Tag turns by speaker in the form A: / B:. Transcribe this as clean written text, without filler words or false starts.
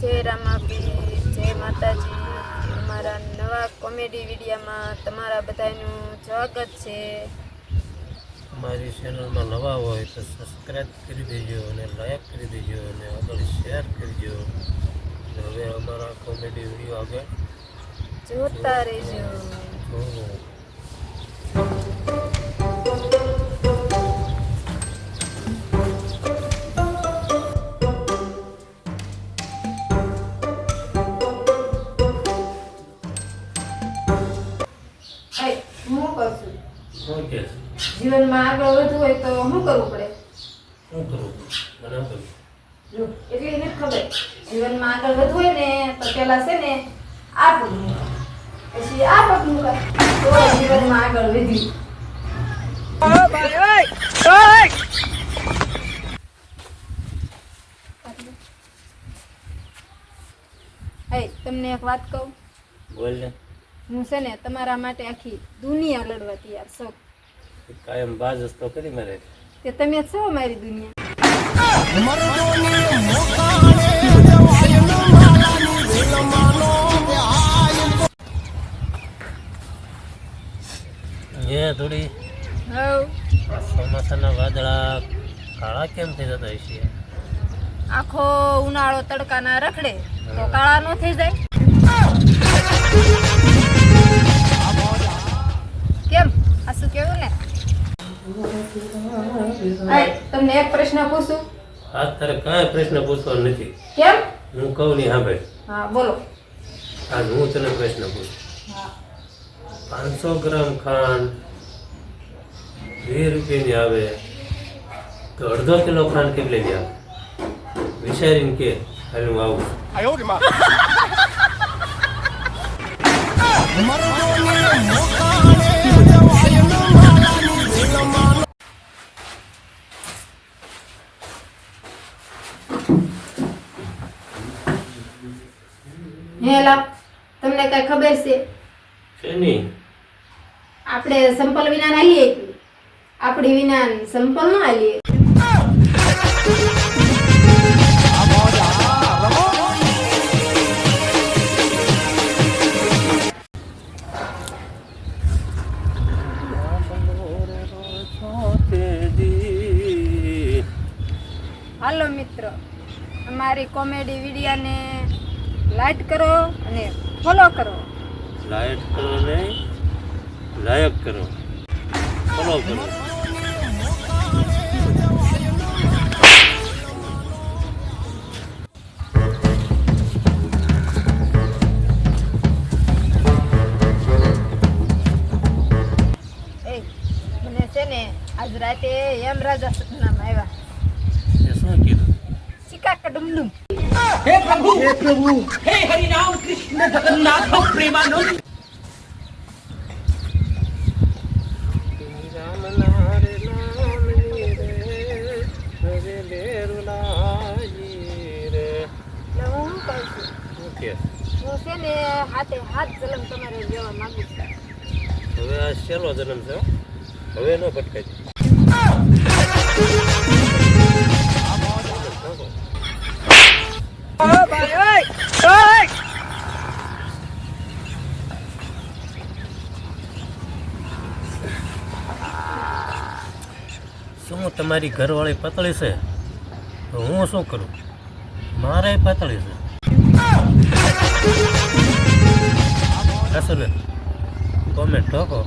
A: જય રામાપી, જય માતાજી. અમારા નવા કોમેડી વિડીયોમાં તમારા બધાનું સ્વાગત છે.
B: અમારી ચેનલમાં નવા હોય તો સબસ્ક્રાઈબ કરી દેજો અને લાઈક કરી દેજો અને આગળ શેર કરજો. હવે અમારા કોમેડી વિડીયો આગળ
A: જોતા રહેજો.
B: ઓકે,
A: જીવનમાં આગળ વધવું હોય તો શું કરવું પડે?
B: શું કરું બરાબર?
A: જો એટલે એને ખબર જીવનમાં આગળ વધવું હોય ને તો પેલા છે ને આ પગલું પછી આ પગલું કર તો જીવનમાં આગળ વધ્યું. તમને એક વાત કહું?
B: બોલ ને.
A: હું છે ને તમારા માટે આખી દુનિયા લડવા તૈયાર છું.
B: કાયમ બાજ તો કરી મારે.
A: તે તમે છો મારી દુનિયા.
B: એ થોડી
A: હવ
B: ચોમાસાના વાદળા કાળા કેમ થઈ જતા હશે?
A: આખો ઉનાળો તડકાના રખડે તો કાળા નો થઈ જાય કેમ? આ શું કેવું ને? તમને એક પ્રશ્ન પૂછું?
B: આજ તારે કાંઈ પ્રશ્ન પૂછવાનો નથી.
A: કેમ?
B: હું કહું નહીં સાંભળ.
A: હા બોલો.
B: આજ હું તને પ્રશ્ન પૂછું. 500 ગ્રામ ખાંડ 2 રૂપિયાની આવે તો અડધો કિલો ખાંડ કેટલી આવે? વિચારીને કે હાલ હું આવું.
A: હેલા તમને કઈ ખબર છે?
B: શેની?
A: આપણે સંપલ વિના હાલીએ આપણી વિના સંપલ ન હાલીએ. હાલો મિત્રો, અમારી કોમેડી વિડીયોને લાઈક કરો અને ફોલો કરો.
B: લાઈટ કરો ને લાયક કરો, ફોલો કરો.
A: મને છે ને આજ રાતે એમ રાજા સપનામાં આવ્યા.
B: એ શું કીધું?
A: સિક્કા ડુમડુમ.
C: हे प्रभु हे हरि राम कृष्ण जगन्नाथ प्रेमानंद.
A: હું છે ને હાથે હાથ જલમ તમારે લેવા માંગુ છું.
B: હવે આ છેલ્લો જન્મ છે, હવે ન ભટકાય. શું તમારી ઘરવાળી પતળી છે તો હું શું કરું? મારે પતળી છે. અસલ કોમેન્ટ ઠોકો.